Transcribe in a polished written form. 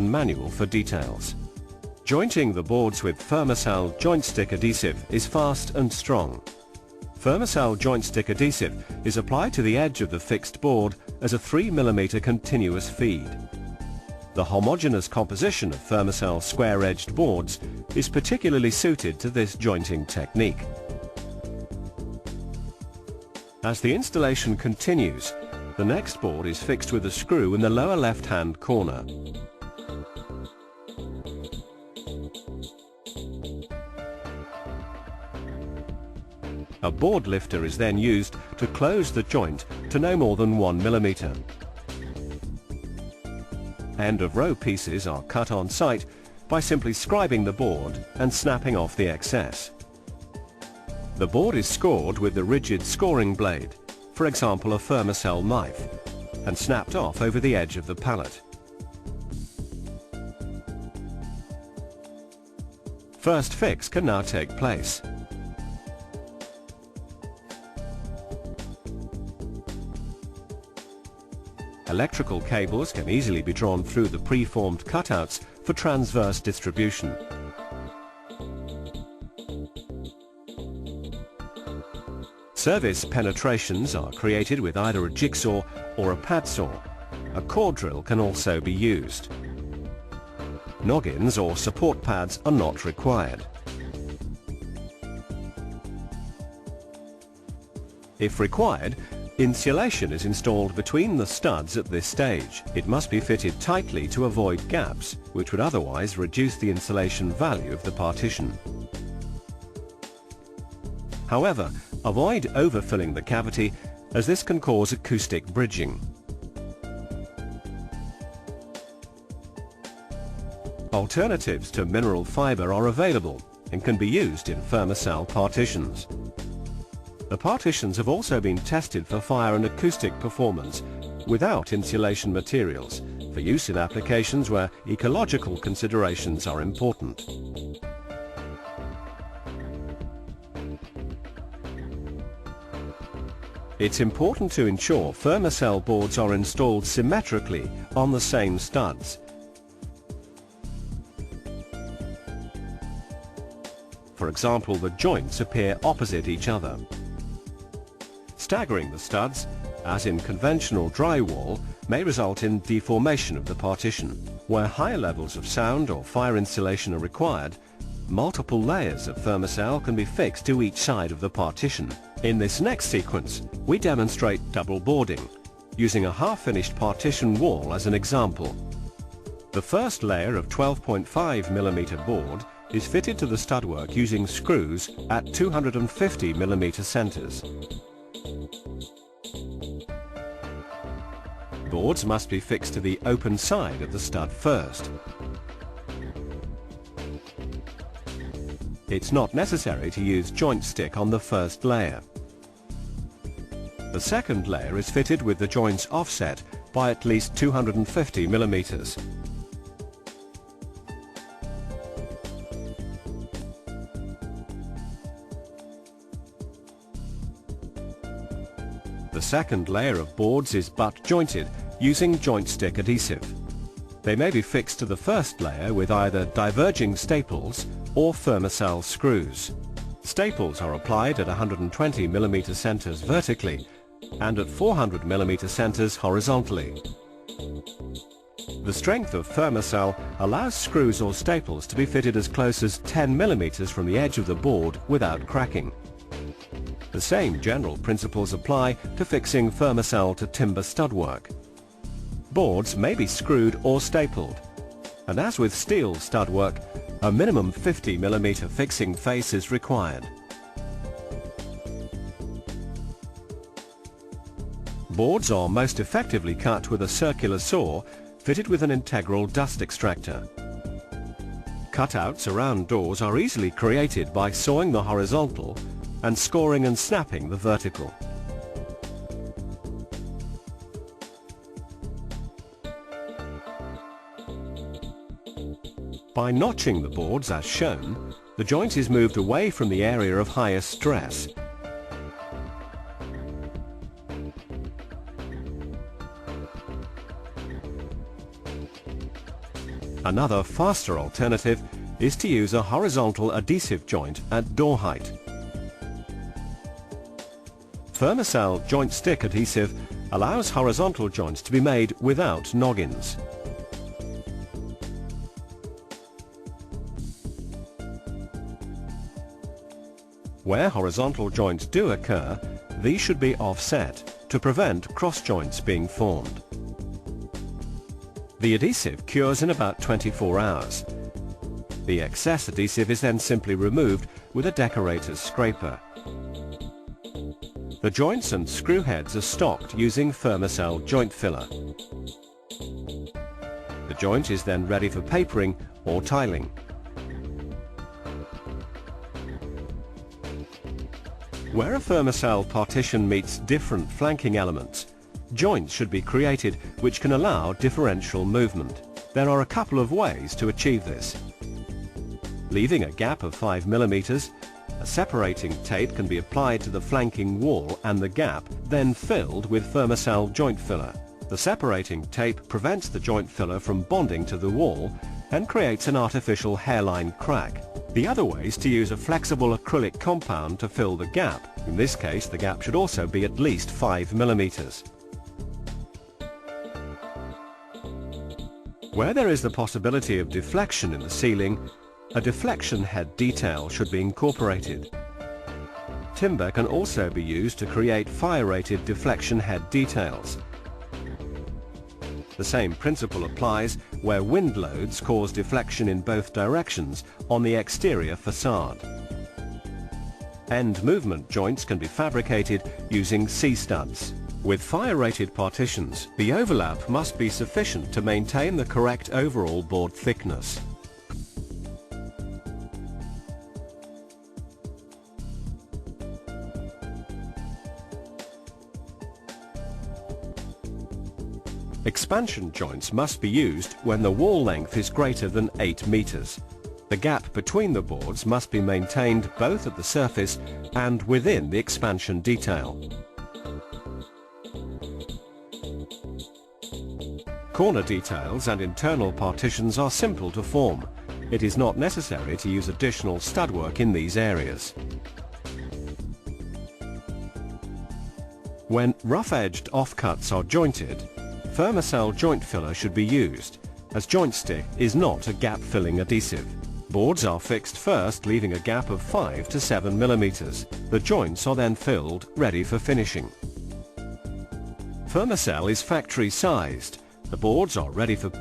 installation manual for details. Jointing the boards with Fermacell joint stick adhesive is fast and strong. Fermacell joint stick adhesive is applied to the edge of the fixed board as a 3 mm continuous feed. The homogeneous composition of Fermacell square-edged boards is particularly suited to this jointing technique. As the installation continues, the next board is fixed with a screw in the lower left-hand corner. A board lifter is then used to close the joint to no more than 1 mm. End-of-row pieces are cut on site by simply scribing the board and snapping off the excess. The board is scored with the rigid scoring blade, for example a Fermacell knife, and snapped off over the edge of the pallet. First fix can now take place. Electrical cables can easily be drawn through the preformed cutouts for transverse distribution. Service penetrations are created with either a jigsaw or a pad saw. A core drill can also be used. Noggins or support pads are not required. If required, insulation is installed between the studs at this stage. It must be fitted tightly to avoid gaps, which would otherwise reduce the insulation value of the partition. However, avoid overfilling the cavity, as this can cause acoustic bridging. Alternatives to mineral fibre are available and can be used in Fermacell partitions. The partitions have also been tested for fire and acoustic performance without insulation materials, for use in applications where ecological considerations are important. It's important to ensure Fermacell boards are installed symmetrically on the same studs. For example, the joints appear opposite each other. Staggering the studs, as in conventional drywall, may result in deformation of the partition. Where higher levels of sound or fire insulation are required, multiple layers of Fermacell can be fixed to each side of the partition. In this next sequence, we demonstrate double boarding, using a half-finished partition wall as an example. The first layer of 12.5 mm board is fitted to the studwork using screws at 250 mm centres. Boards must be fixed to the open side of the stud first. It's not necessary to use joint stick on the first layer. The second layer is fitted with the joints offset by at least 250 mm. The second layer of boards is butt jointed using joint stick adhesive. They may be fixed to the first layer with either diverging staples or Fermacell screws. Staples are applied at 120 mm centres vertically and at 400 mm centres horizontally. The strength of Fermacell allows screws or staples to be fitted as close as 10 mm from the edge of the board without cracking. The same general principles apply to fixing Fermacell to timber studwork. Boards may be screwed or stapled, and as with steel studwork, a minimum 50 mm fixing face is required. Boards are most effectively cut with a circular saw fitted with an integral dust extractor. Cutouts around doors are easily created by sawing the horizontal and scoring and snapping the vertical. By notching the boards as shown, the joint is moved away from the area of highest stress. Another faster alternative is to use a horizontal adhesive joint at door height. Fermacell joint stick adhesive allows horizontal joints to be made without noggins. Where horizontal joints do occur, these should be offset to prevent cross joints being formed. The adhesive cures in about 24 hours. The excess adhesive is then simply removed with a decorator's scraper. The joints and screw heads are stocked using Fermacell joint filler. The joint is then ready for papering or tiling. Where a Fermacell partition meets different flanking elements, joints should be created which can allow differential movement. There are a couple of ways to achieve this. Leaving a gap of 5 mm, a separating tape can be applied to the flanking wall and the gap, then filled with Fermacell joint filler. The separating tape prevents the joint filler from bonding to the wall and creates an artificial hairline crack. The other way is to use a flexible acrylic compound to fill the gap. In this case, the gap should also be at least 5 mm. Where there is the possibility of deflection in the ceiling, a deflection head detail should be incorporated. Timber can also be used to create fire-rated deflection head details. The same principle applies where wind loads cause deflection in both directions on the exterior facade. End movement joints can be fabricated using C-studs. With fire-rated partitions, the overlap must be sufficient to maintain the correct overall board thickness. Expansion joints must be used when the wall length is greater than 8 meters. The gap between the boards must be maintained both at the surface and within the expansion detail. Corner details and internal partitions are simple to form. It is not necessary to use additional stud work in these areas. When rough-edged offcuts are jointed, Fermacell joint filler should be used, as joint stick is not a gap-filling adhesive. Boards are fixed first, leaving a gap of 5 to 7 mm. The joints are then filled, ready for finishing. Fermacell is factory-sized. The boards are ready for